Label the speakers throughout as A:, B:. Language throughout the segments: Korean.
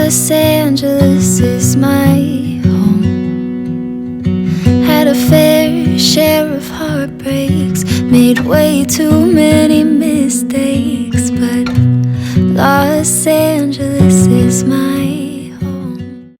A: Los Angeles is my home. Had a fair share of heartbreaks, made way too many mistakes, but Los Angeles is my home.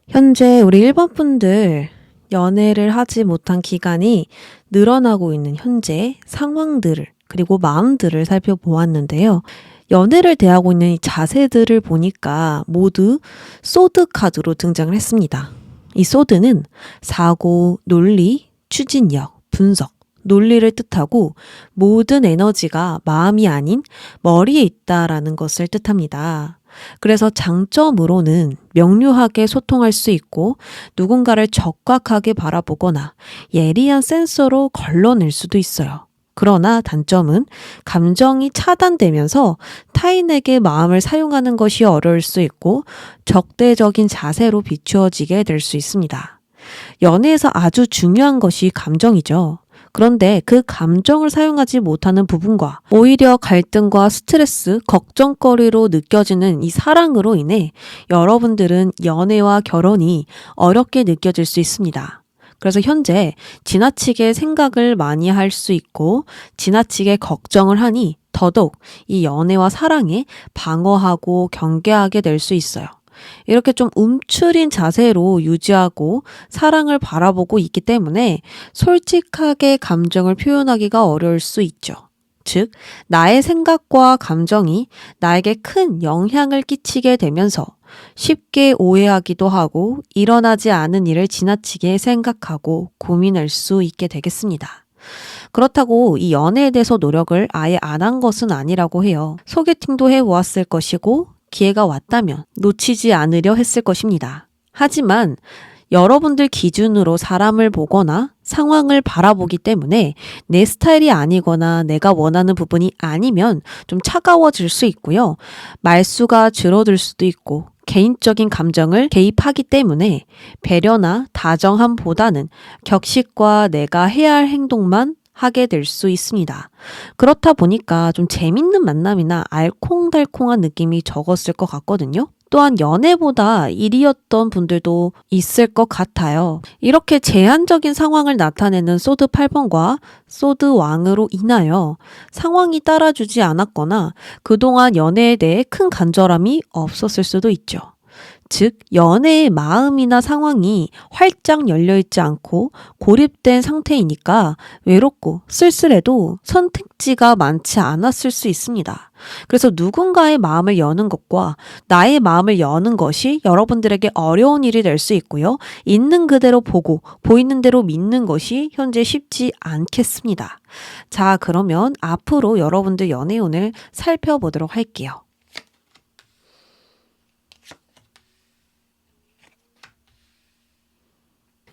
B: 현재 우리 일본 분들 연애를 하지 못한 기간이 늘어나고 있는 현재 상황들을 그리고 마음들을 살펴보았는데요. 연애를 대하고 있는 이 자세들을 보니까 모두 소드 카드로 등장을 했습니다. 이 소드는 사고, 논리, 추진력, 분석, 논리를 뜻하고 모든 에너지가 마음이 아닌 머리에 있다라는 것을 뜻합니다. 그래서 장점으로는 명료하게 소통할 수 있고 누군가를 적확하게 바라보거나 예리한 센서로 걸러낼 수도 있어요. 그러나 단점은 감정이 차단되면서 타인에게 마음을 사용하는 것이 어려울 수 있고 적대적인 자세로 비추어지게 될 수 있습니다. 연애에서 아주 중요한 것이 감정이죠. 그런데 그 감정을 사용하지 못하는 부분과 오히려 갈등과 스트레스, 걱정거리로 느껴지는 이 사랑으로 인해 여러분들은 연애와 결혼이 어렵게 느껴질 수 있습니다. 그래서 현재 지나치게 생각을 많이 할 수 있고 지나치게 걱정을 하니 더더욱 이 연애와 사랑에 방어하고 경계하게 될 수 있어요. 이렇게 좀 움츠린 자세로 유지하고 사랑을 바라보고 있기 때문에 솔직하게 감정을 표현하기가 어려울 수 있죠. 즉, 나의 생각과 감정이 나에게 큰 영향을 끼치게 되면서 쉽게 오해하기도 하고 일어나지 않은 일을 지나치게 생각하고 고민할 수 있게 되겠습니다. 그렇다고 이 연애에 대해서 노력을 아예 안 한 것은 아니라고 해요. 소개팅도 해보았을 것이고 기회가 왔다면 놓치지 않으려 했을 것입니다. 하지만 여러분들 기준으로 사람을 보거나 상황을 바라보기 때문에 내 스타일이 아니거나 내가 원하는 부분이 아니면 좀 차가워질 수 있고요. 말수가 줄어들 수도 있고 개인적인 감정을 개입하기 때문에 배려나 다정함보다는 격식과 내가 해야 할 행동만 하게 될 수 있습니다. 그렇다 보니까 좀 재밌는 만남이나 알콩달콩한 느낌이 적었을 것 같거든요. 또한 연애보다 일이었던 분들도 있을 것 같아요. 이렇게 제한적인 상황을 나타내는 소드 8번과 소드 왕으로 인하여 상황이 따라주지 않았거나 그동안 연애에 대해 큰 간절함이 없었을 수도 있죠. 즉, 연애의 마음이나 상황이 활짝 열려있지 않고 고립된 상태이니까 외롭고 쓸쓸해도 선택지가 많지 않았을 수 있습니다. 그래서 누군가의 마음을 여는 것과 나의 마음을 여는 것이 여러분들에게 어려운 일이 될 수 있고요. 있는 그대로 보고 보이는 대로 믿는 것이 현재 쉽지 않겠습니다. 자, 그러면 앞으로 여러분들 연애운을 살펴보도록 할게요.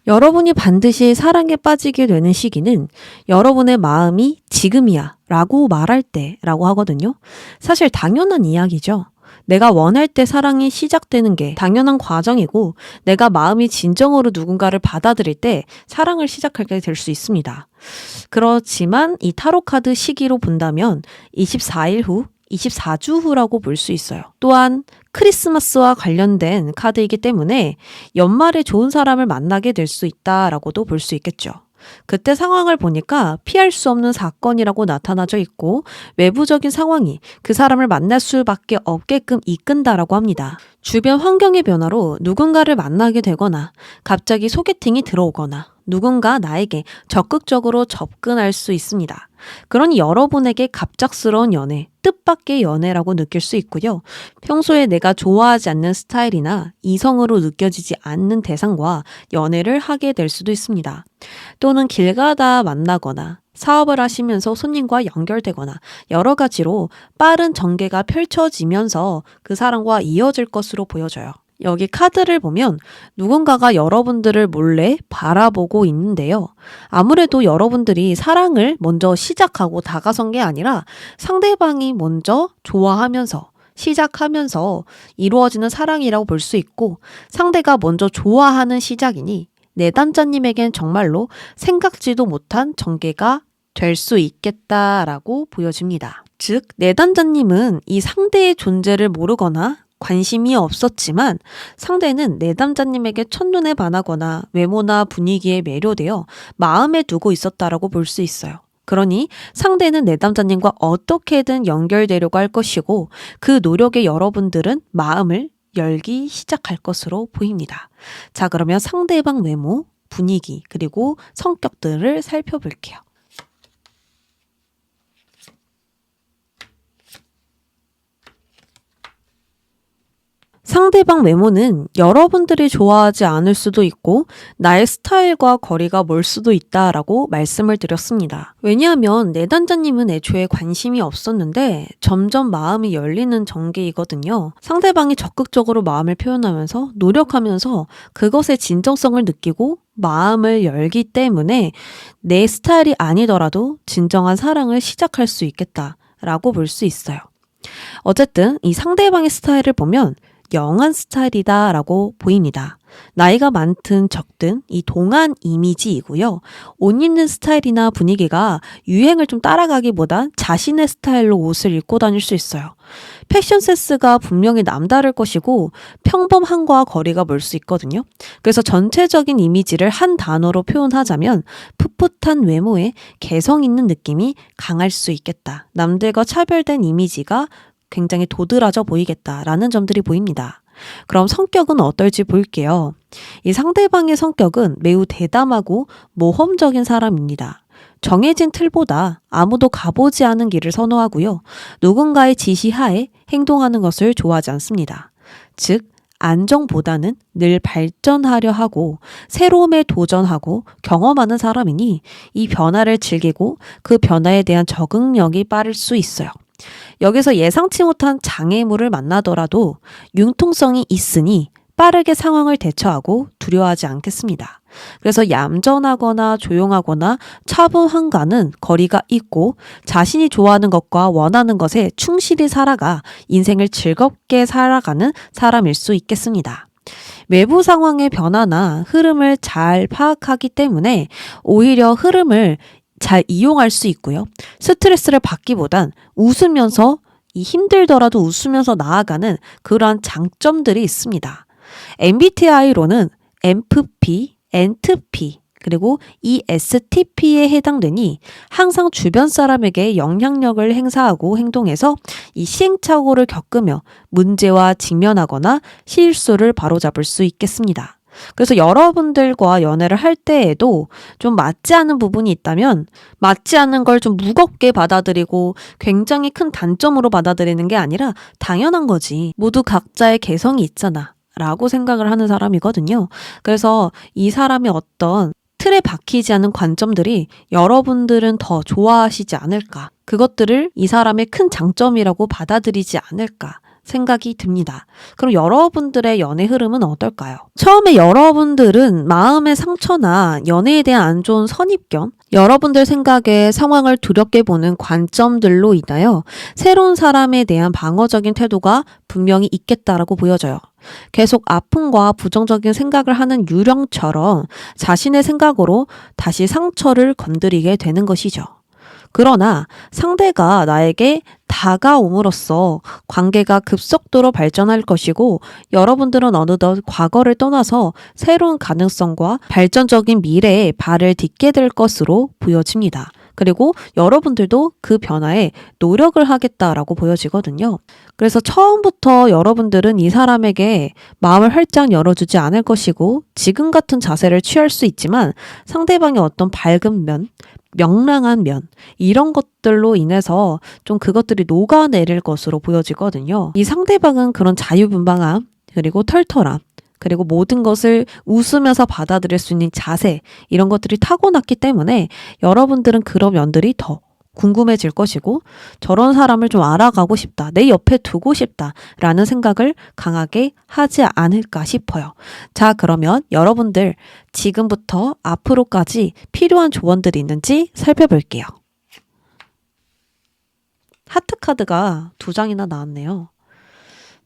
B: 여러분이 반드시 사랑에 빠지게 되는 시기는 여러분의 마음이 지금이야 라고 말할 때라고 하거든요. 사실 당연한 이야기죠. 내가 원할 때 사랑이 시작되는 게 당연한 과정이고 내가 마음이 진정으로 누군가를 받아들일 때 사랑을 시작하게 될 수 있습니다. 그렇지만 이 타로카드 시기로 본다면 24일 후, 24주 후라고 볼 수 있어요. 또한 크리스마스와 관련된 카드이기 때문에 연말에 좋은 사람을 만나게 될 수 있다라고도 볼 수 있겠죠. 그때 상황을 보니까 피할 수 없는 사건이라고 나타나져 있고 외부적인 상황이 그 사람을 만날 수밖에 없게끔 이끈다라고 합니다. 주변 환경의 변화로 누군가를 만나게 되거나 갑자기 소개팅이 들어오거나 누군가 나에게 적극적으로 접근할 수 있습니다. 그러니 여러분에게 갑작스러운 연애, 뜻밖의 연애라고 느낄 수 있고요. 평소에 내가 좋아하지 않는 스타일이나 이성으로 느껴지지 않는 대상과 연애를 하게 될 수도 있습니다. 또는 길 가다 만나거나 사업을 하시면서 손님과 연결되거나 여러 가지로 빠른 전개가 펼쳐지면서 그 사람과 이어질 것으로 보여져요. 여기 카드를 보면 누군가가 여러분들을 몰래 바라보고 있는데요. 아무래도 여러분들이 사랑을 먼저 시작하고 다가선 게 아니라 상대방이 먼저 좋아하면서 시작하면서 이루어지는 사랑이라고 볼 수 있고 상대가 먼저 좋아하는 시작이니 내담자님에겐 정말로 생각지도 못한 전개가 될 수 있겠다라고 보여집니다. 즉, 내담자님은 이 상대의 존재를 모르거나 관심이 없었지만 상대는 내담자님에게 첫눈에 반하거나 외모나 분위기에 매료되어 마음에 두고 있었다라고 볼 수 있어요. 그러니 상대는 내담자님과 어떻게든 연결되려고 할 것이고 그 노력에 여러분들은 마음을 열기 시작할 것으로 보입니다. 자, 그러면 상대방 외모, 분위기, 그리고 성격들을 살펴볼게요. 상대방 외모는 여러분들이 좋아하지 않을 수도 있고 나의 스타일과 거리가 멀 수도 있다라고 말씀을 드렸습니다. 왜냐하면 내담자님은 애초에 관심이 없었는데 점점 마음이 열리는 전개이거든요. 상대방이 적극적으로 마음을 표현하면서 노력하면서 그것의 진정성을 느끼고 마음을 열기 때문에 내 스타일이 아니더라도 진정한 사랑을 시작할 수 있겠다라고 볼 수 있어요. 어쨌든 이 상대방의 스타일을 보면 영한 스타일이다 라고 보입니다. 나이가 많든 적든 이 동안 이미지이고요. 옷 입는 스타일이나 분위기가 유행을 좀 따라가기보단 자신의 스타일로 옷을 입고 다닐 수 있어요. 패션 센스가 분명히 남다를 것이고 평범함과 거리가 멀 수 있거든요. 그래서 전체적인 이미지를 한 단어로 표현하자면 풋풋한 외모에 개성 있는 느낌이 강할 수 있겠다. 남들과 차별된 이미지가 굉장히 도드라져 보이겠다라는 점들이 보입니다. 그럼 성격은 어떨지 볼게요. 이 상대방의 성격은 매우 대담하고 모험적인 사람입니다. 정해진 틀보다 아무도 가보지 않은 길을 선호하고요. 누군가의 지시하에 행동하는 것을 좋아하지 않습니다. 즉, 안정보다는 늘 발전하려 하고 새로움에 도전하고 경험하는 사람이니 이 변화를 즐기고 그 변화에 대한 적응력이 빠를 수 있어요. 여기서 예상치 못한 장애물을 만나더라도 융통성이 있으니 빠르게 상황을 대처하고 두려워하지 않겠습니다. 그래서 얌전하거나 조용하거나 차분함과는 거리가 있고 자신이 좋아하는 것과 원하는 것에 충실히 살아가 인생을 즐겁게 살아가는 사람일 수 있겠습니다. 외부 상황의 변화나 흐름을 잘 파악하기 때문에 오히려 흐름을 잘 이용할 수 있고요. 스트레스를 받기보단 웃으면서 힘들더라도 웃으면서 나아가는 그러한 장점들이 있습니다. MBTI로는 MFP, NTP, 그리고 ESTP에 해당되니 항상 주변 사람에게 영향력을 행사하고 행동해서 이 시행착오를 겪으며 문제와 직면하거나 실수를 바로잡을 수 있겠습니다. 그래서 여러분들과 연애를 할 때에도 좀 맞지 않은 부분이 있다면 맞지 않는 걸 좀 무겁게 받아들이고 굉장히 큰 단점으로 받아들이는 게 아니라 당연한 거지. 모두 각자의 개성이 있잖아 라고 생각을 하는 사람이거든요. 그래서 이 사람의 어떤 틀에 박히지 않은 관점들이 여러분들은 더 좋아하시지 않을까. 그것들을 이 사람의 큰 장점이라고 받아들이지 않을까. 생각이 듭니다. 그럼 여러분들의 연애 흐름은 어떨까요? 처음에 여러분들은 마음의 상처나 연애에 대한 안 좋은 선입견, 여러분들 생각에 상황을 두렵게 보는 관점들로 인하여 새로운 사람에 대한 방어적인 태도가 분명히 있겠다라고 보여져요. 계속 아픔과 부정적인 생각을 하는 유령처럼 자신의 생각으로 다시 상처를 건드리게 되는 것이죠. 그러나 상대가 나에게 다가옴으로써 관계가 급속도로 발전할 것이고 여러분들은 어느덧 과거를 떠나서 새로운 가능성과 발전적인 미래에 발을 딛게 될 것으로 보여집니다. 그리고 여러분들도 그 변화에 노력을 하겠다라고 보여지거든요. 그래서 처음부터 여러분들은 이 사람에게 마음을 활짝 열어주지 않을 것이고 지금 같은 자세를 취할 수 있지만 상대방의 어떤 밝은 면, 명랑한 면 이런 것들로 인해서 좀 그것들이 녹아내릴 것으로 보여지거든요. 이 상대방은 그런 자유분방함 그리고 털털함 그리고 모든 것을 웃으면서 받아들일 수 있는 자세 이런 것들이 타고났기 때문에 여러분들은 그런 면들이 더 궁금해질 것이고 저런 사람을 좀 알아가고 싶다. 내 옆에 두고 싶다. 라는 생각을 강하게 하지 않을까 싶어요. 자, 그러면 여러분들 지금부터 앞으로까지 필요한 조언들이 있는지 살펴볼게요. 하트 카드가 2장이나 나왔네요.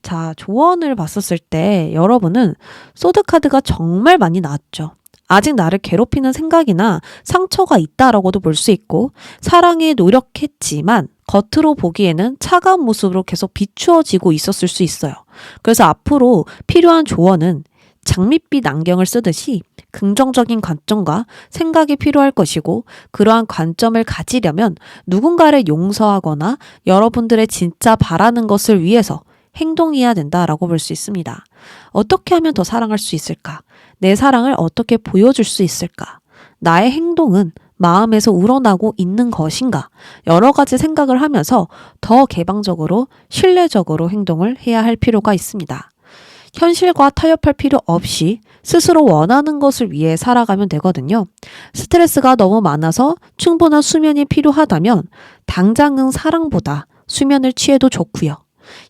B: 자, 조언을 봤었을 때 여러분은 소드 카드가 정말 많이 나왔죠. 아직 나를 괴롭히는 생각이나 상처가 있다라고도 볼 수 있고 사랑에 노력했지만 겉으로 보기에는 차가운 모습으로 계속 비추어지고 있었을 수 있어요. 그래서 앞으로 필요한 조언은 장밋빛 안경을 쓰듯이 긍정적인 관점과 생각이 필요할 것이고 그러한 관점을 가지려면 누군가를 용서하거나 여러분들의 진짜 바라는 것을 위해서 행동해야 된다라고 볼 수 있습니다. 어떻게 하면 더 사랑할 수 있을까? 내 사랑을 어떻게 보여줄 수 있을까? 나의 행동은 마음에서 우러나고 있는 것인가? 여러 가지 생각을 하면서 더 개방적으로 신뢰적으로 행동을 해야 할 필요가 있습니다. 현실과 타협할 필요 없이 스스로 원하는 것을 위해 살아가면 되거든요. 스트레스가 너무 많아서 충분한 수면이 필요하다면 당장은 사랑보다 수면을 취해도 좋고요.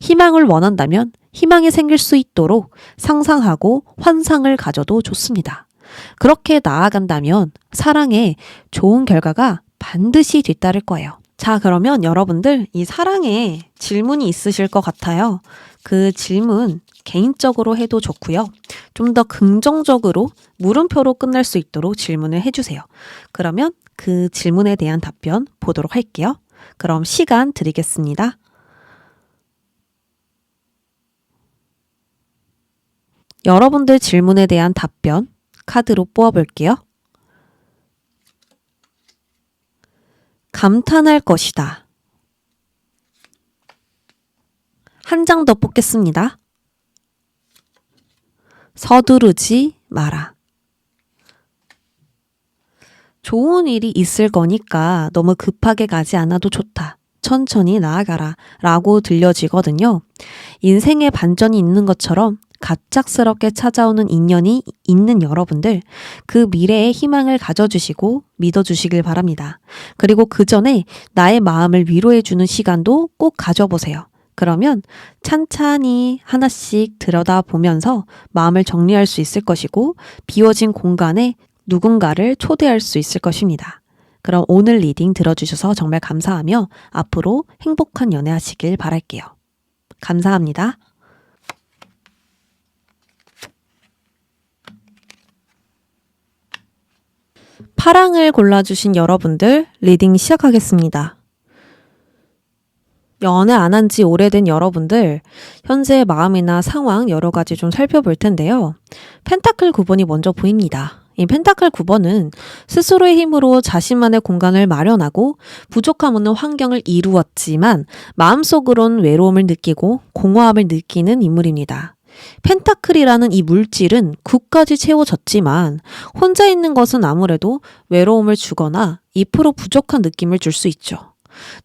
B: 희망을 원한다면 희망이 생길 수 있도록 상상하고 환상을 가져도 좋습니다. 그렇게 나아간다면 사랑에 좋은 결과가 반드시 뒤따를 거예요. 자, 그러면 여러분들 이 사랑에 질문이 있으실 것 같아요. 그 질문 개인적으로 해도 좋고요. 좀 더 긍정적으로 물음표로 끝날 수 있도록 질문을 해주세요. 그러면 그 질문에 대한 답변 보도록 할게요. 그럼 시간 드리겠습니다. 여러분들 질문에 대한 답변 카드로 뽑아볼게요. 감탄할 것이다. 한 장 더 뽑겠습니다. 서두르지 마라. 좋은 일이 있을 거니까 너무 급하게 가지 않아도 좋다. 천천히 나아가라 라고 들려지거든요. 인생에 반전이 있는 것처럼 갑작스럽게 찾아오는 인연이 있는 여러분들, 그 미래에 희망을 가져주시고 믿어주시길 바랍니다. 그리고 그 전에 나의 마음을 위로해주는 시간도 꼭 가져보세요. 그러면 찬찬히 하나씩 들여다보면서 마음을 정리할 수 있을 것이고 비워진 공간에 누군가를 초대할 수 있을 것입니다. 그럼 오늘 리딩 들어주셔서 정말 감사하며 앞으로 행복한 연애하시길 바랄게요. 감사합니다. 파랑을 골라주신 여러분들 리딩 시작하겠습니다. 연애 안 한 지 오래된 여러분들 현재의 마음이나 상황 여러 가지 좀 살펴볼 텐데요. 펜타클 9번이 먼저 보입니다. 이 펜타클 9번은 스스로의 힘으로 자신만의 공간을 마련하고 부족함 없는 환경을 이루었지만 마음속으론 외로움을 느끼고 공허함을 느끼는 인물입니다. 펜타클이라는 이 물질은 9까지 채워졌지만 혼자 있는 것은 아무래도 외로움을 주거나 2% 부족한 느낌을 줄 수 있죠.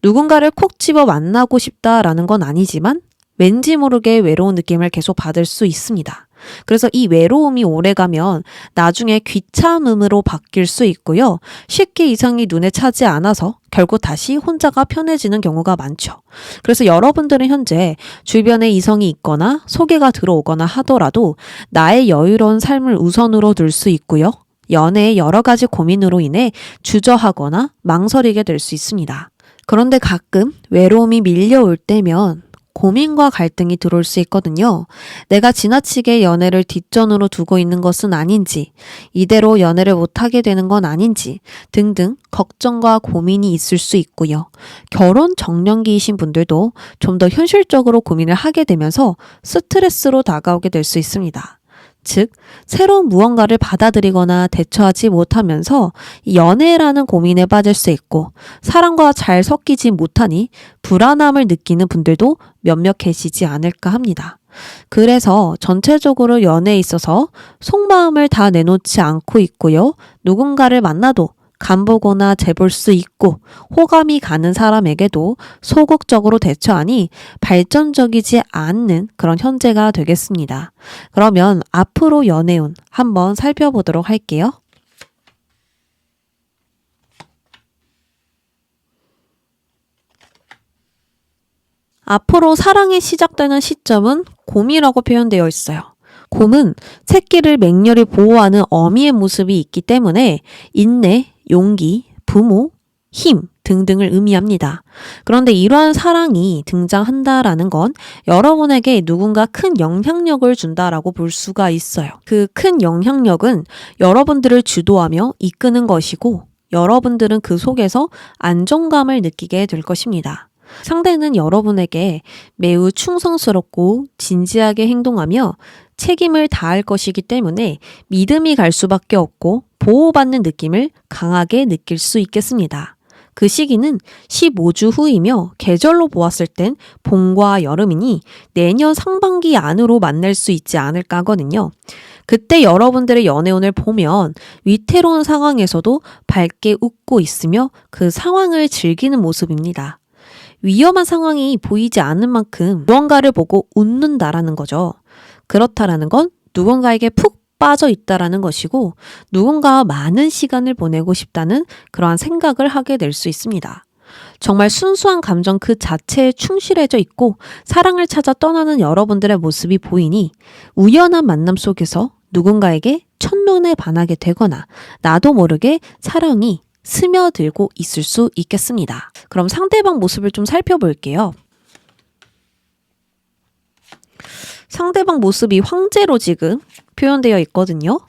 B: 누군가를 콕 집어 만나고 싶다라는 건 아니지만 왠지 모르게 외로운 느낌을 계속 받을 수 있습니다. 그래서 이 외로움이 오래가면 나중에 귀찮음으로 바뀔 수 있고요. 쉽게 이성이 눈에 차지 않아서 결국 다시 혼자가 편해지는 경우가 많죠. 그래서 여러분들은 현재 주변에 이성이 있거나 소개가 들어오거나 하더라도 나의 여유로운 삶을 우선으로 둘 수 있고요. 연애의 여러 가지 고민으로 인해 주저하거나 망설이게 될 수 있습니다. 그런데 가끔 외로움이 밀려올 때면 고민과 갈등이 들어올 수 있거든요. 내가 지나치게 연애를 뒷전으로 두고 있는 것은 아닌지, 이대로 연애를 못하게 되는 건 아닌지 등등 걱정과 고민이 있을 수 있고요. 결혼 정년기이신 분들도 좀 더 현실적으로 고민을 하게 되면서 스트레스로 다가오게 될 수 있습니다. 즉, 새로운 무언가를 받아들이거나 대처하지 못하면서 연애라는 고민에 빠질 수 있고 사람과 잘 섞이지 못하니 불안함을 느끼는 분들도 몇몇 계시지 않을까 합니다. 그래서 전체적으로 연애에 있어서 속마음을 다 내놓지 않고 있고요. 누군가를 만나도 간보거나 재볼 수 있고 호감이 가는 사람에게도 소극적으로 대처하니 발전적이지 않는 그런 현재가 되겠습니다. 그러면 앞으로 연애운 한번 살펴보도록 할게요. 앞으로 사랑이 시작되는 시점은 곰이라고 표현되어 있어요. 곰은 새끼를 맹렬히 보호하는 어미의 모습이 있기 때문에 인내, 용기, 부모, 힘 등등을 의미합니다. 그런데 이러한 사랑이 등장한다라는 건 여러분에게 누군가 큰 영향력을 준다라고 볼 수가 있어요. 그 큰 영향력은 여러분들을 주도하며 이끄는 것이고 여러분들은 그 속에서 안정감을 느끼게 될 것입니다. 상대는 여러분에게 매우 충성스럽고 진지하게 행동하며 책임을 다할 것이기 때문에 믿음이 갈 수밖에 없고 보호받는 느낌을 강하게 느낄 수 있겠습니다. 그 시기는 15주 후이며 계절로 보았을 땐 봄과 여름이니 내년 상반기 안으로 만날 수 있지 않을까 하거든요. 그때 여러분들의 연애운을 보면 위태로운 상황에서도 밝게 웃고 있으며 그 상황을 즐기는 모습입니다. 위험한 상황이 보이지 않는 만큼 무언가를 보고 웃는다라는 거죠. 그렇다라는 건 누군가에게 푹 빠져 있다라는 것이고 누군가와 많은 시간을 보내고 싶다는 그러한 생각을 하게 될 수 있습니다. 정말 순수한 감정 그 자체에 충실해져 있고 사랑을 찾아 떠나는 여러분들의 모습이 보이니 우연한 만남 속에서 누군가에게 첫눈에 반하게 되거나 나도 모르게 사랑이 스며들고 있을 수 있겠습니다. 그럼 상대방 모습을 좀 살펴볼게요. 상대방 모습이 황제로 지금 표현되어 있거든요.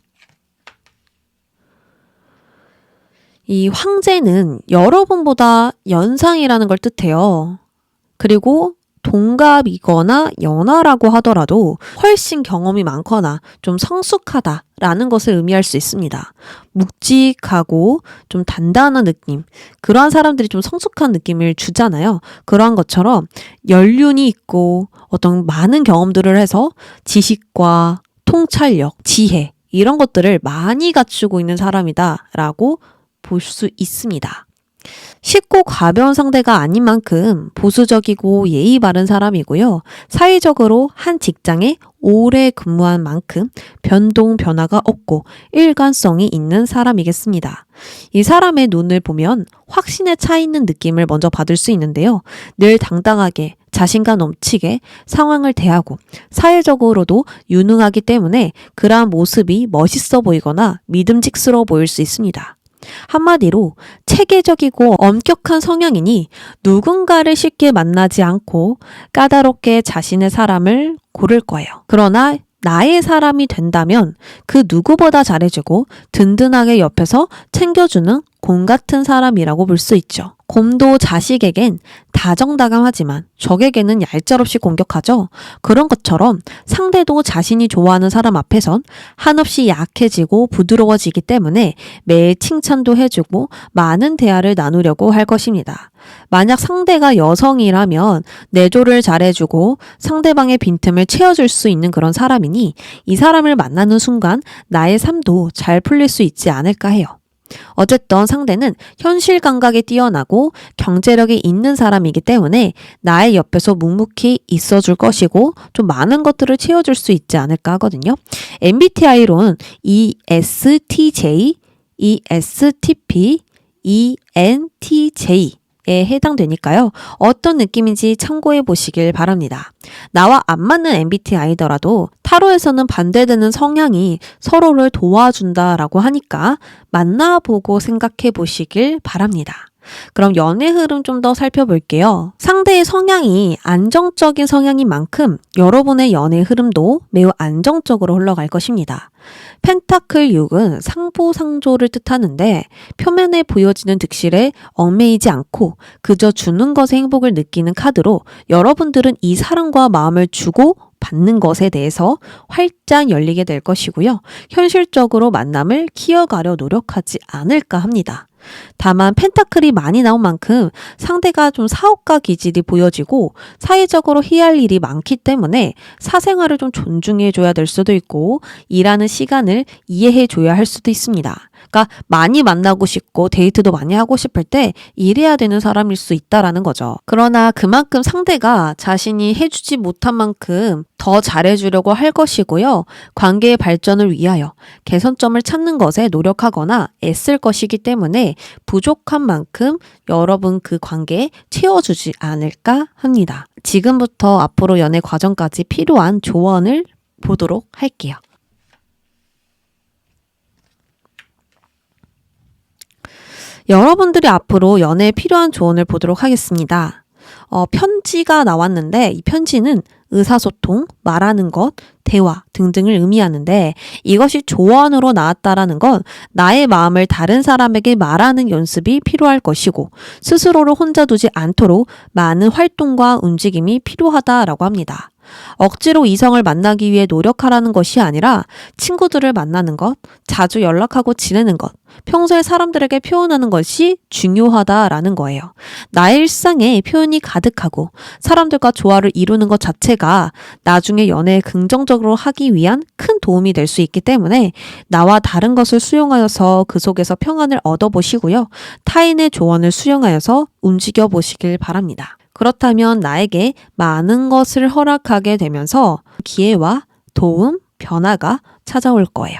B: 이 황제는 여러분보다 연상이라는 걸 뜻해요. 그리고 동갑이거나 연하라고 하더라도 훨씬 경험이 많거나 좀 성숙하다라는 것을 의미할 수 있습니다. 묵직하고 좀 단단한 느낌, 그러한 사람들이 좀 성숙한 느낌을 주잖아요. 그러한 것처럼 연륜이 있고 어떤 많은 경험들을 해서 지식과 통찰력, 지혜 이런 것들을 많이 갖추고 있는 사람이다라고 볼 수 있습니다. 쉽고 가벼운 상대가 아닌 만큼 보수적이고 예의 바른 사람이고요. 사회적으로 한 직장에 오래 근무한 만큼 변동 변화가 없고 일관성이 있는 사람이겠습니다. 이 사람의 눈을 보면 확신에 차 있는 느낌을 먼저 받을 수 있는데요. 늘 당당하게 자신감 넘치게 상황을 대하고 사회적으로도 유능하기 때문에 그러한 모습이 멋있어 보이거나 믿음직스러워 보일 수 있습니다. 한마디로 체계적이고 엄격한 성향이니 누군가를 쉽게 만나지 않고 까다롭게 자신의 사람을 고를 거예요. 그러나 나의 사람이 된다면 그 누구보다 잘해주고 든든하게 옆에서 챙겨주는 곰 같은 사람이라고 볼 수 있죠. 곰도 자식에겐 다정다감하지만 적에게는 얄짤없이 공격하죠. 그런 것처럼 상대도 자신이 좋아하는 사람 앞에선 한없이 약해지고 부드러워지기 때문에 매일 칭찬도 해주고 많은 대화를 나누려고 할 것입니다. 만약 상대가 여성이라면 내조를 잘해주고 상대방의 빈틈을 채워줄 수 있는 그런 사람이니 이 사람을 만나는 순간 나의 삶도 잘 풀릴 수 있지 않을까 해요. 어쨌든 상대는 현실 감각이 뛰어나고 경제력이 있는 사람이기 때문에 나의 옆에서 묵묵히 있어줄 것이고 좀 많은 것들을 채워줄 수 있지 않을까 하거든요. MBTI로는 ESTJ, ESTP, ENTJ 에 해당되니까요. 어떤 느낌인지 참고해 보시길 바랍니다. 나와 안 맞는 MBTI더라도 타로에서는 반대되는 성향이 서로를 도와준다라고 하니까 만나보고 생각해 보시길 바랍니다. 그럼 연애 흐름 좀 더 살펴볼게요. 상대의 성향이 안정적인 성향인 만큼 여러분의 연애 흐름도 매우 안정적으로 흘러갈 것입니다. 펜타클 6은 상보상조를 뜻하는데 표면에 보여지는 득실에 얽매이지 않고 그저 주는 것에 행복을 느끼는 카드로 여러분들은 이 사랑과 마음을 주고 받는 것에 대해서 활짝 열리게 될 것이고요. 현실적으로 만남을 키워가려 노력하지 않을까 합니다. 다만 펜타클이 많이 나온 만큼 상대가 좀 사업가 기질이 보여지고 사회적으로 해야 할 일이 많기 때문에 사생활을 좀 존중해줘야 될 수도 있고 일하는 시간을 이해해줘야 할 수도 있습니다. 그러니까 많이 만나고 싶고 데이트도 많이 하고 싶을 때 일해야 되는 사람일 수 있다라는 거죠. 그러나 그만큼 상대가 자신이 해주지 못한 만큼 더 잘해주려고 할 것이고요. 관계의 발전을 위하여 개선점을 찾는 것에 노력하거나 애쓸 것이기 때문에 부족한 만큼 여러분 그 관계에 채워주지 않을까 합니다. 지금부터 앞으로 연애 과정까지 필요한 조언을 보도록 할게요. 여러분들이 앞으로 연애에 필요한 조언을 보도록 하겠습니다. 편지가 나왔는데 이 편지는 의사소통, 말하는 것, 대화 등등을 의미하는데 이것이 조언으로 나왔다라는 건 나의 마음을 다른 사람에게 말하는 연습이 필요할 것이고 스스로를 혼자 두지 않도록 많은 활동과 움직임이 필요하다라고 합니다. 억지로 이성을 만나기 위해 노력하라는 것이 아니라 친구들을 만나는 것, 자주 연락하고 지내는 것, 평소에 사람들에게 표현하는 것이 중요하다라는 거예요. 나의 일상에 표현이 가득하고 사람들과 조화를 이루는 것 자체가 나중에 연애에 긍정적으로 하기 위한 큰 도움이 될 수 있기 때문에 나와 다른 것을 수용하여서 그 속에서 평안을 얻어보시고요. 타인의 조언을 수용하여서 움직여 보시길 바랍니다. 그렇다면 나에게 많은 것을 허락하게 되면서 기회와 도움, 변화가 찾아올 거예요.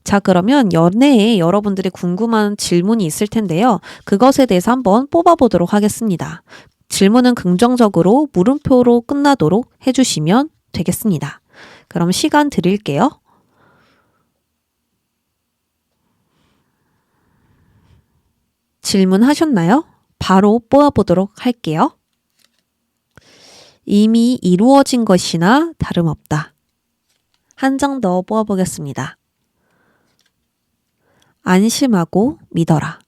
B: 자, 그러면 연애에 여러분들이 궁금한 질문이 있을 텐데요. 그것에 대해서 한번 뽑아보도록 하겠습니다. 질문은 긍정적으로 물음표로 끝나도록 해주시면 되겠습니다. 그럼 시간 드릴게요. 질문하셨나요? 바로 뽑아보도록 할게요. 이미 이루어진 것이나 다름없다. 한 장 더 뽑아보겠습니다. 안심하고 믿어라.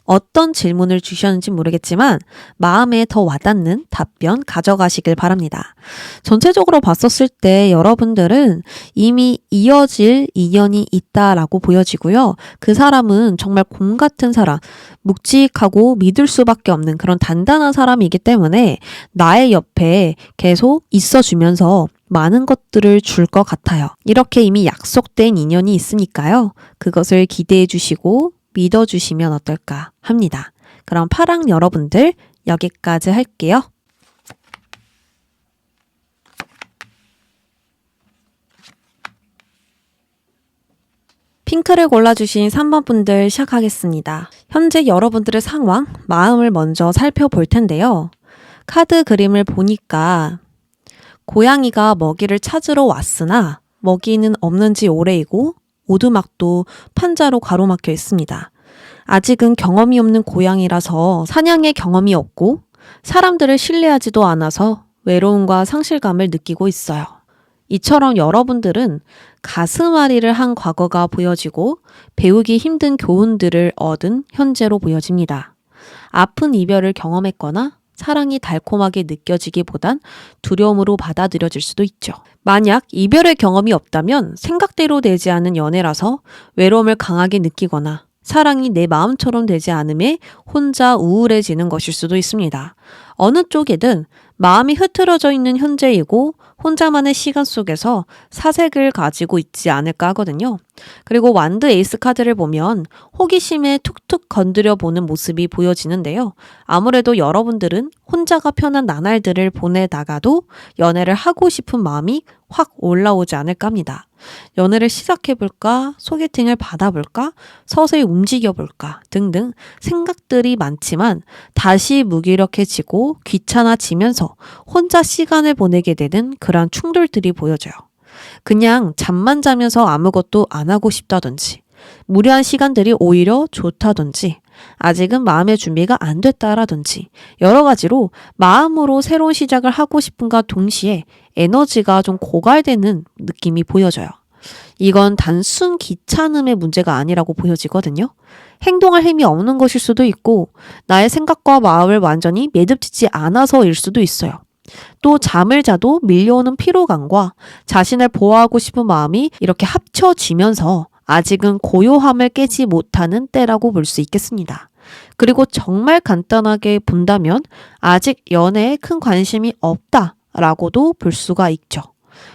B: 어떤 질문을 주셨는지 모르겠지만 마음에 더 와닿는 답변 가져가시길 바랍니다. 전체적으로 봤었을 때 여러분들은 이미 이어질 인연이 있다라고 보여지고요. 그 사람은 정말 곰 같은 사람, 묵직하고 믿을 수밖에 없는 그런 단단한 사람이기 때문에 나의 옆에 계속 있어주면서 많은 것들을 줄 것 같아요. 이렇게 이미 약속된 인연이 있으니까요. 그것을 기대해 주시고 믿어주시면 어떨까 합니다. 그럼 파랑 여러분들 여기까지 할게요. 핑크를 골라주신 3번 분들 시작하겠습니다. 현재 여러분들의 상황, 마음을 먼저 살펴볼 텐데요. 카드 그림을 보니까 고양이가 먹이를 찾으러 왔으나 먹이는 없는지 오래이고 오두막도 판자로 가로막혀 있습니다. 아직은 경험이 없는 고양이라서 사냥의 경험이 없고 사람들을 신뢰하지도 않아서 외로움과 상실감을 느끼고 있어요. 이처럼 여러분들은 가슴앓이를 한 과거가 보여지고 배우기 힘든 교훈들을 얻은 현재로 보여집니다. 아픈 이별을 경험했거나 사랑이 달콤하게 느껴지기보단 두려움으로 받아들여질 수도 있죠. 만약 이별의 경험이 없다면 생각대로 되지 않은 연애라서 외로움을 강하게 느끼거나 사랑이 내 마음처럼 되지 않음에 혼자 우울해지는 것일 수도 있습니다. 어느 쪽이든 마음이 흐트러져 있는 현재이고 혼자만의 시간 속에서 사색을 가지고 있지 않을까 하거든요. 그리고 완드 에이스 카드를 보면 호기심에 툭툭 건드려 보는 모습이 보여지는데요. 아무래도 여러분들은 혼자가 편한 나날들을 보내다가도 연애를 하고 싶은 마음이 확 올라오지 않을까 합니다. 연애를 시작해볼까? 소개팅을 받아볼까? 서서히 움직여볼까? 등등 생각들이 많지만 다시 무기력해지고 귀찮아지면서 혼자 시간을 보내게 되는 그러한 충돌들이 보여져요. 그냥 잠만 자면서 아무것도 안 하고 싶다든지 무료한 시간들이 오히려 좋다든지 아직은 마음의 준비가 안 됐다라든지 여러 가지로 마음으로 새로운 시작을 하고 싶은가 동시에 에너지가 좀 고갈되는 느낌이 보여져요. 이건 단순 귀찮음의 문제가 아니라고 보여지거든요. 행동할 힘이 없는 것일 수도 있고 나의 생각과 마음을 완전히 매듭지지 않아서일 수도 있어요. 또 잠을 자도 밀려오는 피로감과 자신을 보호하고 싶은 마음이 이렇게 합쳐지면서 아직은 고요함을 깨지 못하는 때라고 볼 수 있겠습니다. 그리고 정말 간단하게 본다면 아직 연애에 큰 관심이 없다라고도 볼 수가 있죠.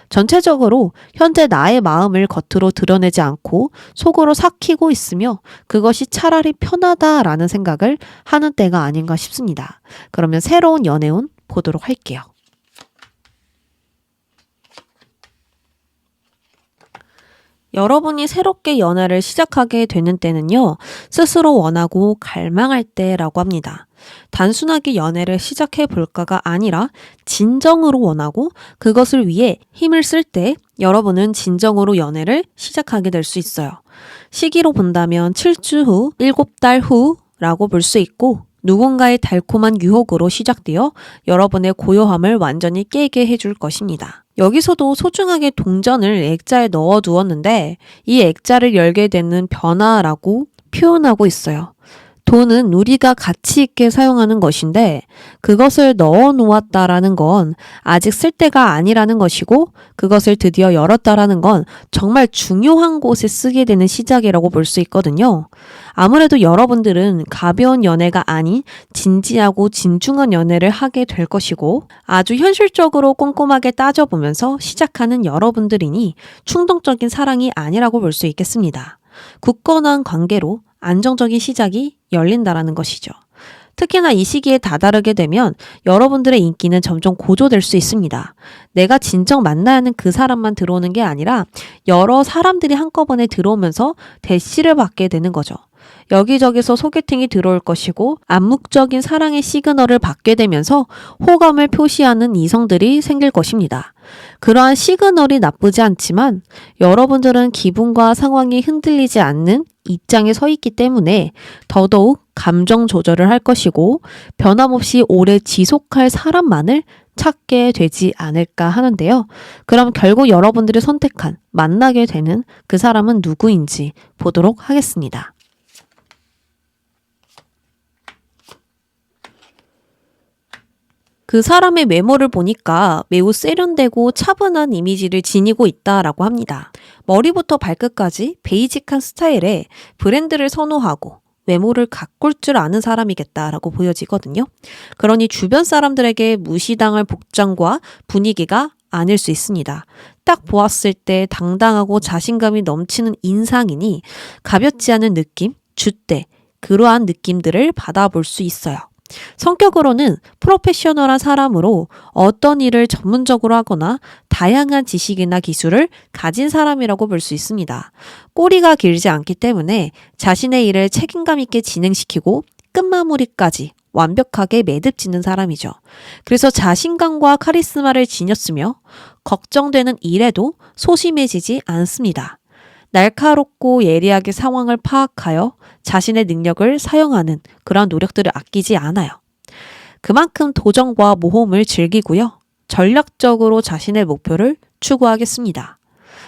B: 전체적으로 현재 나의 마음을 겉으로 드러내지 않고 속으로 삭히고 있으며 그것이 차라리 편하다라는 생각을 하는 때가 아닌가 싶습니다. 그러면 새로운 연애운 보도록 할게요. 여러분이 새롭게 연애를 시작하게 되는 때는요, 스스로 원하고 갈망할 때라고 합니다. 단순하게 연애를 시작해 볼까가 아니라 진정으로 원하고 그것을 위해 힘을 쓸 때 여러분은 진정으로 연애를 시작하게 될 수 있어요. 시기로 본다면 7주 후, 7달 후라고 볼 수 있고 누군가의 달콤한 유혹으로 시작되어 여러분의 고요함을 완전히 깨게 해줄 것입니다. 여기서도 소중하게 동전을 액자에 넣어 두었는데 이 액자를 열게 되는 변화라고 표현하고 있어요. 돈은 우리가 가치 있게 사용하는 것인데 그것을 넣어 놓았다라는 건 아직 쓸 때가 아니라는 것이고 그것을 드디어 열었다라는 건 정말 중요한 곳에 쓰게 되는 시작이라고 볼 수 있거든요. 아무래도 여러분들은 가벼운 연애가 아닌 진지하고 진중한 연애를 하게 될 것이고 아주 현실적으로 꼼꼼하게 따져보면서 시작하는 여러분들이니 충동적인 사랑이 아니라고 볼 수 있겠습니다. 굳건한 관계로 안정적인 시작이 열린다라는 것이죠. 특히나 이 시기에 다다르게 되면 여러분들의 인기는 점점 고조될 수 있습니다. 내가 진정 만나야 하는 그 사람만 들어오는 게 아니라 여러 사람들이 한꺼번에 들어오면서 대시를 받게 되는 거죠. 여기저기서 소개팅이 들어올 것이고 암묵적인 사랑의 시그널을 받게 되면서 호감을 표시하는 이성들이 생길 것입니다. 그러한 시그널이 나쁘지 않지만 여러분들은 기분과 상황이 흔들리지 않는 입장에 서 있기 때문에 더더욱 감정 조절을 할 것이고 변함없이 오래 지속할 사람만을 찾게 되지 않을까 하는데요. 그럼 결국 여러분들이 선택한 만나게 되는 그 사람은 누구인지 보도록 하겠습니다. 그 사람의 외모를 보니까 매우 세련되고 차분한 이미지를 지니고 있다라고 합니다. 머리부터 발끝까지 베이직한 스타일에 브랜드를 선호하고 외모를 가꿀 줄 아는 사람이겠다라고 보여지거든요. 그러니 주변 사람들에게 무시당할 복장과 분위기가 아닐 수 있습니다. 딱 보았을 때 당당하고 자신감이 넘치는 인상이니 가볍지 않은 느낌, 줏대, 그러한 느낌들을 받아볼 수 있어요. 성격으로는 프로페셔널한 사람으로 어떤 일을 전문적으로 하거나 다양한 지식이나 기술을 가진 사람이라고 볼 수 있습니다. 꼬리가 길지 않기 때문에 자신의 일을 책임감 있게 진행시키고 끝마무리까지 완벽하게 매듭짓는 사람이죠. 그래서 자신감과 카리스마를 지녔으며 걱정되는 일에도 소심해지지 않습니다. 날카롭고 예리하게 상황을 파악하여 자신의 능력을 사용하는 그런 노력들을 아끼지 않아요. 그만큼 도전과 모험을 즐기고요. 전략적으로 자신의 목표를 추구하겠습니다.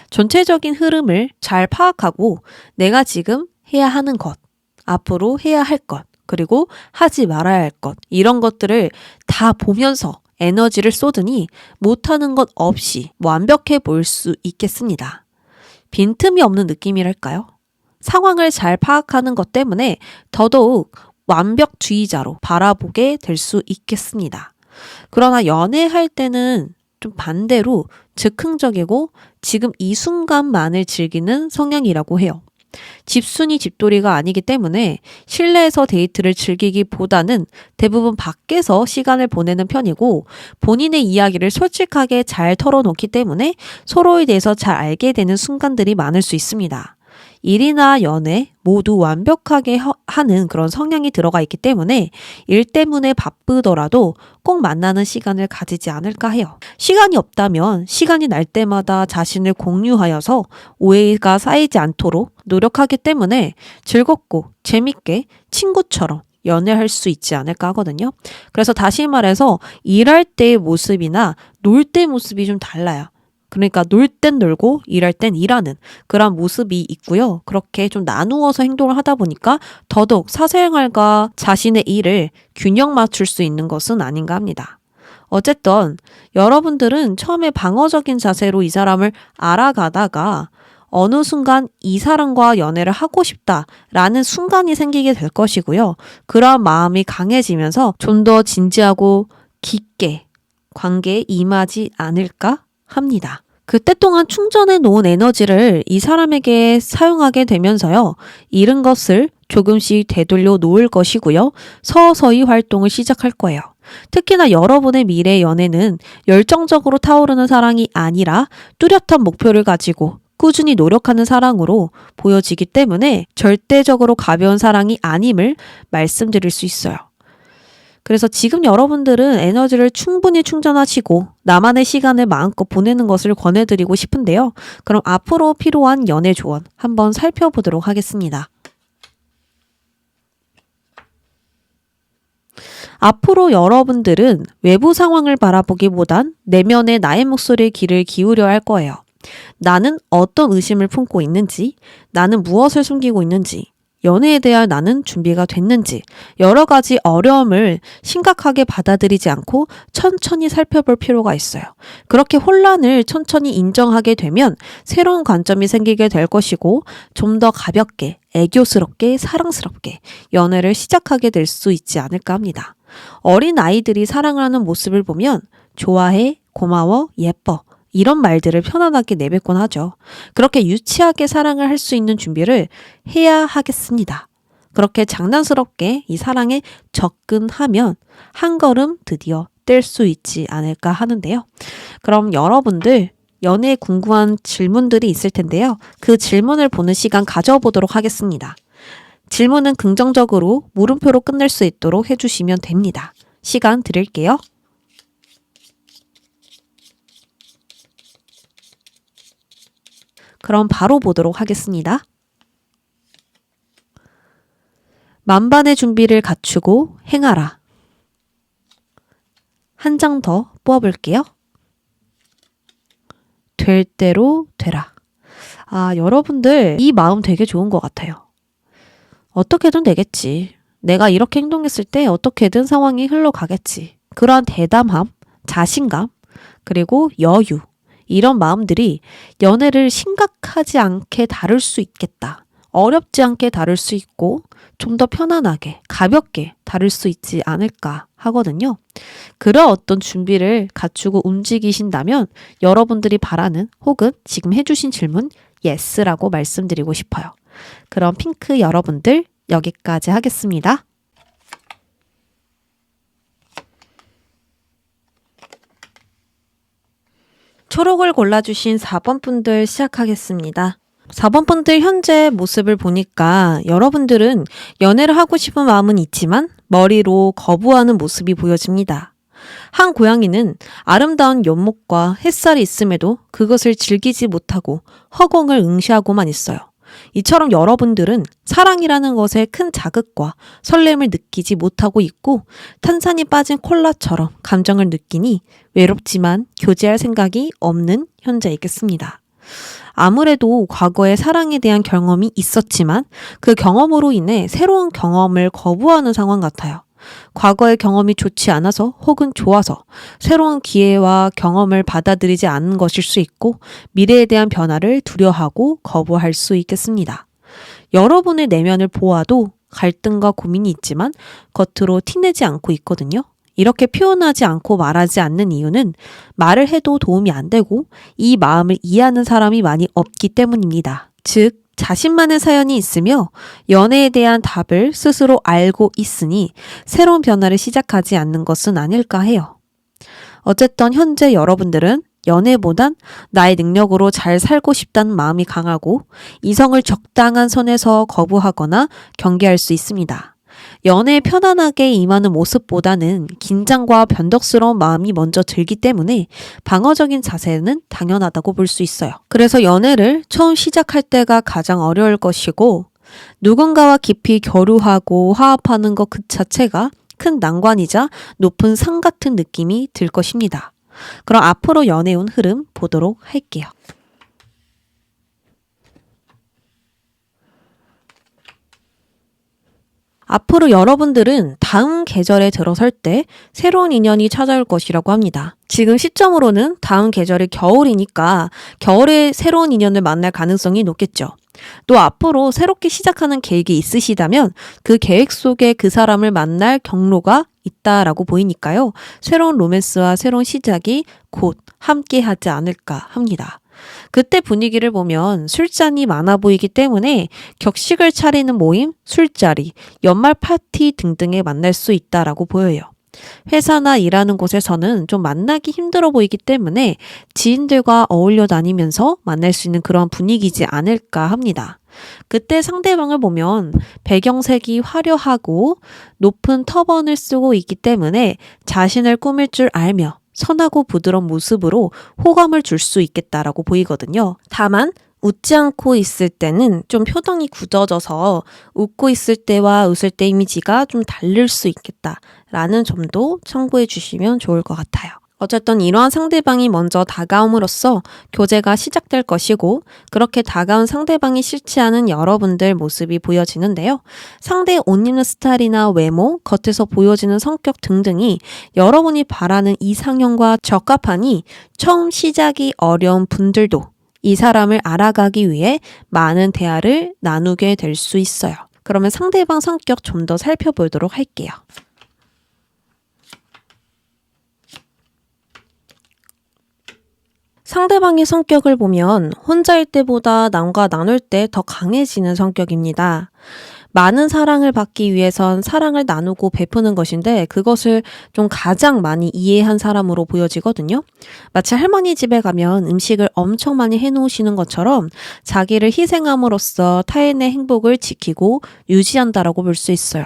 B: 전체적인 흐름을 잘 파악하고 내가 지금 해야 하는 것, 앞으로 해야 할 것, 그리고 하지 말아야 할 것, 이런 것들을 다 보면서 에너지를 쏟으니 못하는 것 없이 완벽해 보일 수 있겠습니다. 빈틈이 없는 느낌이랄까요? 상황을 잘 파악하는 것 때문에 더더욱 완벽주의자로 바라보게 될 수 있겠습니다. 그러나 연애할 때는 좀 반대로 즉흥적이고 지금 이 순간만을 즐기는 성향이라고 해요. 집순이 집돌이가 아니기 때문에 실내에서 데이트를 즐기기보다는 대부분 밖에서 시간을 보내는 편이고 본인의 이야기를 솔직하게 잘 털어놓기 때문에 서로에 대해서 잘 알게 되는 순간들이 많을 수 있습니다. 일이나 연애 모두 완벽하게 하는 그런 성향이 들어가 있기 때문에 일 때문에 바쁘더라도 꼭 만나는 시간을 가지지 않을까 해요. 시간이 없다면 시간이 날 때마다 자신을 공유하여서 오해가 쌓이지 않도록 노력하기 때문에 즐겁고 재밌게 친구처럼 연애할 수 있지 않을까 하거든요. 그래서 다시 말해서 일할 때의 모습이나 놀 때 모습이 좀 달라요. 그러니까 놀 땐 놀고 일할 땐 일하는 그런 모습이 있고요. 그렇게 좀 나누어서 행동을 하다 보니까 더더욱 사생활과 자신의 일을 균형 맞출 수 있는 것은 아닌가 합니다. 어쨌든 여러분들은 처음에 방어적인 자세로 이 사람을 알아가다가 어느 순간 이 사람과 연애를 하고 싶다라는 순간이 생기게 될 것이고요. 그런 마음이 강해지면서 좀 더 진지하고 깊게 관계에 임하지 않을까 합니다. 그때 동안 충전해 놓은 에너지를 이 사람에게 사용하게 되면서요. 잃은 것을 조금씩 되돌려 놓을 것이고요. 서서히 활동을 시작할 거예요. 특히나 여러분의 미래 연애는 열정적으로 타오르는 사랑이 아니라 뚜렷한 목표를 가지고 꾸준히 노력하는 사랑으로 보여지기 때문에 절대적으로 가벼운 사랑이 아님을 말씀드릴 수 있어요. 그래서 지금 여러분들은 에너지를 충분히 충전하시고 나만의 시간을 마음껏 보내는 것을 권해드리고 싶은데요. 그럼 앞으로 필요한 연애 조언 한번 살펴보도록 하겠습니다. 앞으로 여러분들은 외부 상황을 바라보기보단 내면의 나의 목소리에 귀를 기울여야 할 거예요. 나는 어떤 의심을 품고 있는지, 나는 무엇을 숨기고 있는지, 연애에 대한 나는 준비가 됐는지 여러 가지 어려움을 심각하게 받아들이지 않고 천천히 살펴볼 필요가 있어요. 그렇게 혼란을 천천히 인정하게 되면 새로운 관점이 생기게 될 것이고 좀 더 가볍게, 애교스럽게, 사랑스럽게 연애를 시작하게 될 수 있지 않을까 합니다. 어린 아이들이 사랑을 하는 모습을 보면 좋아해, 고마워, 예뻐 이런 말들을 편안하게 내뱉곤 하죠. 그렇게 유치하게 사랑을 할 수 있는 준비를 해야 하겠습니다. 그렇게 장난스럽게 이 사랑에 접근하면 한 걸음 드디어 뗄 수 있지 않을까 하는데요. 그럼 여러분들 연애에 궁금한 질문들이 있을 텐데요. 그 질문을 보는 시간 가져보도록 하겠습니다. 질문은 긍정적으로 물음표로 끝낼 수 있도록 해주시면 됩니다. 시간 드릴게요. 그럼 바로 보도록 하겠습니다. 만반의 준비를 갖추고 행하라. 한 장 더 뽑아볼게요. 될 대로 되라. 여러분들 이 마음 되게 좋은 것 같아요. 어떻게든 되겠지. 내가 이렇게 행동했을 때 어떻게든 상황이 흘러가겠지. 그러한 대담함, 자신감, 그리고 여유 이런 마음들이 연애를 심각하지 않게 다룰 수 있겠다. 어렵지 않게 다룰 수 있고 좀 더 편안하게, 가볍게 다룰 수 있지 않을까 하거든요. 그런 어떤 준비를 갖추고 움직이신다면 여러분들이 바라는 혹은 지금 해주신 질문 예스라고 말씀드리고 싶어요. 그럼 핑크 여러분들 여기까지 하겠습니다. 초록을 골라주신 4번 분들 시작하겠습니다. 4번 분들 현재 모습을 보니까 여러분들은 연애를 하고 싶은 마음은 있지만 머리로 거부하는 모습이 보여집니다. 한 고양이는 아름다운 연못과 햇살이 있음에도 그것을 즐기지 못하고 허공을 응시하고만 있어요. 이처럼 여러분들은 사랑이라는 것에 큰 자극과 설렘을 느끼지 못하고 있고 탄산이 빠진 콜라처럼 감정을 느끼니 외롭지만 교제할 생각이 없는 현재이겠습니다. 아무래도 과거에 사랑에 대한 경험이 있었지만 그 경험으로 인해 새로운 경험을 거부하는 상황 같아요. 과거의 경험이 좋지 않아서 혹은 좋아서 새로운 기회와 경험을 받아들이지 않는 것일 수 있고 미래에 대한 변화를 두려워하고 거부할 수 있겠습니다. 여러분의 내면을 보아도 갈등과 고민이 있지만 겉으로 티내지 않고 있거든요. 이렇게 표현하지 않고 말하지 않는 이유는 말을 해도 도움이 안 되고 이 마음을 이해하는 사람이 많이 없기 때문입니다. 즉 자신만의 사연이 있으며 연애에 대한 답을 스스로 알고 있으니 새로운 변화를 시작하지 않는 것은 아닐까 해요. 어쨌든 현재 여러분들은 연애보단 나의 능력으로 잘 살고 싶다는 마음이 강하고 이성을 적당한 선에서 거부하거나 경계할 수 있습니다. 연애에 편안하게 임하는 모습보다는 긴장과 변덕스러운 마음이 먼저 들기 때문에 방어적인 자세는 당연하다고 볼 수 있어요. 그래서 연애를 처음 시작할 때가 가장 어려울 것이고 누군가와 깊이 교류하고 화합하는 것 그 자체가 큰 난관이자 높은 산 같은 느낌이 들 것입니다. 그럼 앞으로 연애운 흐름 보도록 할게요. 앞으로 여러분들은 다음 계절에 들어설 때 새로운 인연이 찾아올 것이라고 합니다. 지금 시점으로는 다음 계절이 겨울이니까 겨울에 새로운 인연을 만날 가능성이 높겠죠. 또 앞으로 새롭게 시작하는 계획이 있으시다면 그 계획 속에 그 사람을 만날 경로가 있다라고 보이니까요. 새로운 로맨스와 새로운 시작이 곧 함께 하지 않을까 합니다. 그때 분위기를 보면 술잔이 많아 보이기 때문에 격식을 차리는 모임, 술자리, 연말 파티 등등에 만날 수 있다라고 보여요. 회사나 일하는 곳에서는 좀 만나기 힘들어 보이기 때문에 지인들과 어울려 다니면서 만날 수 있는 그런 분위기지 않을까 합니다. 그때 상대방을 보면 배경색이 화려하고 높은 터번을 쓰고 있기 때문에 자신을 꾸밀 줄 알며 선하고 부드러운 모습으로 호감을 줄 수 있겠다라고 보이거든요. 다만 웃지 않고 있을 때는 좀 표정이 굳어져서 웃고 있을 때와 웃을 때 이미지가 좀 다를 수 있겠다라는 점도 참고해 주시면 좋을 것 같아요. 어쨌든 이러한 상대방이 먼저 다가옴으로써 교제가 시작될 것이고 그렇게 다가온 상대방이 싫지 않은 여러분들 모습이 보여지는데요. 상대의 옷 입는 스타일이나 외모, 겉에서 보여지는 성격 등등이 여러분이 바라는 이상형과 적합하니 처음 시작이 어려운 분들도 이 사람을 알아가기 위해 많은 대화를 나누게 될 수 있어요. 그러면 상대방 성격 좀 더 살펴보도록 할게요. 상대방의 성격을 보면 혼자일 때보다 남과 나눌 때 더 강해지는 성격입니다. 많은 사랑을 받기 위해선 사랑을 나누고 베푸는 것인데 그것을 좀 가장 많이 이해한 사람으로 보여지거든요. 마치 할머니 집에 가면 음식을 엄청 많이 해놓으시는 것처럼 자기를 희생함으로써 타인의 행복을 지키고 유지한다라고 볼 수 있어요.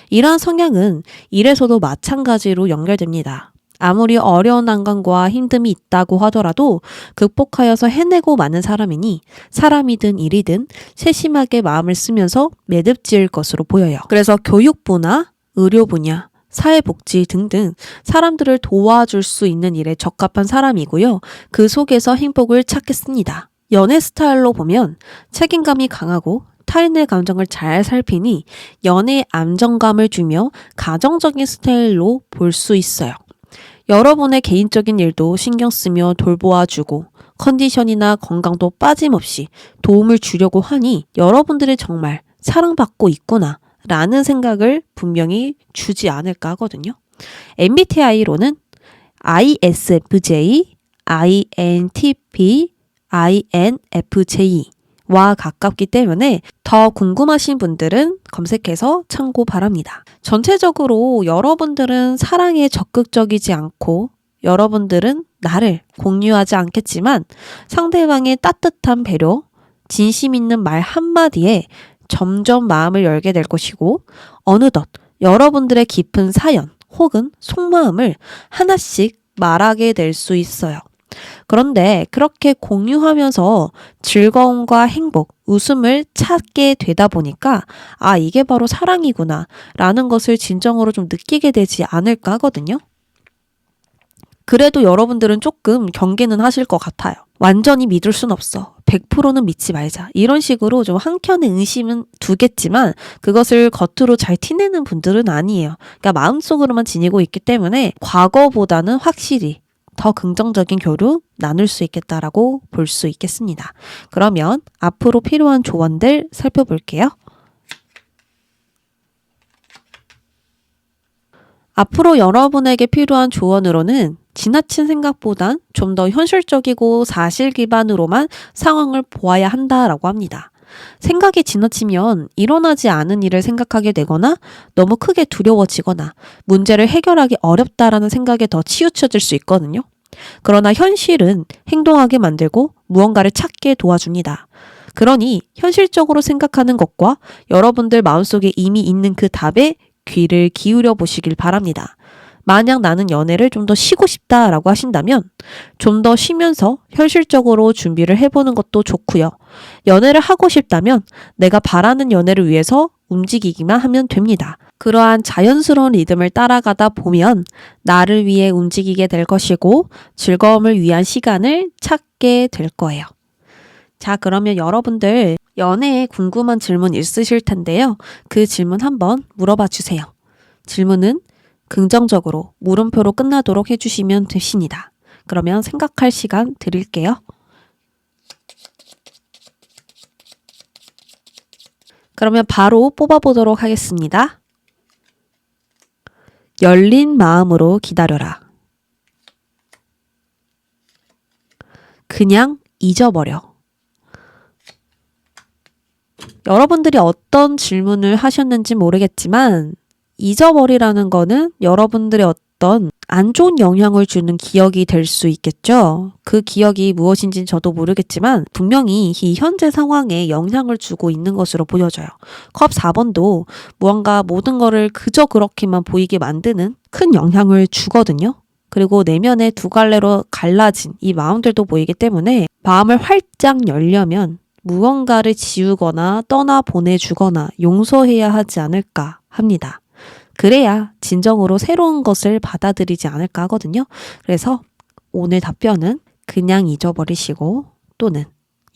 B: 이러한 성향은 일에서도 마찬가지로 연결됩니다. 아무리 어려운 난관과 힘듦이 있다고 하더라도 극복하여서 해내고 마는 사람이니 사람이든 일이든 세심하게 마음을 쓰면서 매듭지을 것으로 보여요. 그래서 교육부나 의료 분야, 사회복지 등등 사람들을 도와줄 수 있는 일에 적합한 사람이고요. 그 속에서 행복을 찾겠습니다. 연애 스타일로 보면 책임감이 강하고 타인의 감정을 잘 살피니 연애에 안정감을 주며 가정적인 스타일로 볼 수 있어요. 여러분의 개인적인 일도 신경 쓰며 돌보아주고 컨디션이나 건강도 빠짐없이 도움을 주려고 하니 여러분들이 정말 사랑받고 있구나 라는 생각을 분명히 주지 않을까 하거든요. MBTI로는 ISFJ, INTP, INFJ 와 가깝기 때문에 더 궁금하신 분들은 검색해서 참고 바랍니다. 전체적으로 여러분들은 사랑에 적극적이지 않고 여러분들은 나를 공유하지 않겠지만 상대방의 따뜻한 배려, 진심 있는 말 한마디에 점점 마음을 열게 될 것이고 어느덧 여러분들의 깊은 사연 혹은 속마음을 하나씩 말하게 될 수 있어요. 그런데 그렇게 공유하면서 즐거움과 행복, 웃음을 찾게 되다 보니까 아, 이게 바로 사랑이구나 라는 것을 진정으로 좀 느끼게 되지 않을까 하거든요. 그래도 여러분들은 조금 경계는 하실 것 같아요. 완전히 믿을 순 없어. 100%는 믿지 말자. 이런 식으로 좀 한켠에 의심은 두겠지만 그것을 겉으로 잘 티내는 분들은 아니에요. 그러니까 마음속으로만 지니고 있기 때문에 과거보다는 확실히 더 긍정적인 교류 나눌 수 있겠다라고 볼 수 있겠습니다. 그러면 앞으로 필요한 조언들 살펴볼게요. 앞으로 여러분에게 필요한 조언으로는 지나친 생각보단 좀 더 현실적이고 사실 기반으로만 상황을 보아야 한다라고 합니다. 생각이 지나치면 일어나지 않은 일을 생각하게 되거나 너무 크게 두려워지거나 문제를 해결하기 어렵다라는 생각에 더 치우쳐질 수 있거든요. 그러나 현실은 행동하게 만들고 무언가를 찾게 도와줍니다. 그러니 현실적으로 생각하는 것과 여러분들 마음속에 이미 있는 그 답에 귀를 기울여 보시길 바랍니다. 만약 나는 연애를 좀 더 쉬고 싶다라고 하신다면 좀 더 쉬면서 현실적으로 준비를 해보는 것도 좋고요. 연애를 하고 싶다면 내가 바라는 연애를 위해서 움직이기만 하면 됩니다. 그러한 자연스러운 리듬을 따라가다 보면 나를 위해 움직이게 될 것이고 즐거움을 위한 시간을 찾게 될 거예요. 자, 그러면 여러분들 연애에 궁금한 질문 있으실 텐데요. 그 질문 한번 물어봐 주세요. 질문은 긍정적으로 물음표로 끝나도록 해주시면 되십니다. 그러면 생각할 시간 드릴게요. 그러면 바로 뽑아보도록 하겠습니다. 열린 마음으로 기다려라. 그냥 잊어버려. 여러분들이 어떤 질문을 하셨는지 모르겠지만 잊어버리라는 거는 여러분들의 어떤 안 좋은 영향을 주는 기억이 될 수 있겠죠. 그 기억이 무엇인지는 저도 모르겠지만 분명히 이 현재 상황에 영향을 주고 있는 것으로 보여져요. 컵 4번도 무언가 모든 거를 그저 그렇게만 보이게 만드는 큰 영향을 주거든요. 그리고 내면에 두 갈래로 갈라진 이 마음들도 보이기 때문에 마음을 활짝 열려면 무언가를 지우거나 떠나 보내주거나 용서해야 하지 않을까 합니다. 그래야 진정으로 새로운 것을 받아들이지 않을까 하거든요. 그래서 오늘 답변은 그냥 잊어버리시고 또는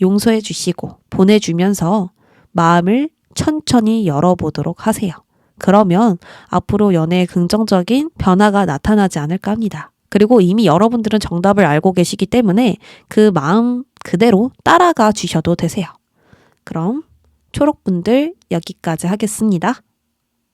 B: 용서해 주시고 보내주면서 마음을 천천히 열어보도록 하세요. 그러면 앞으로 연애에 긍정적인 변화가 나타나지 않을까 합니다. 그리고 이미 여러분들은 정답을 알고 계시기 때문에 그 마음 그대로 따라가 주셔도 되세요. 그럼 초록분들 여기까지 하겠습니다.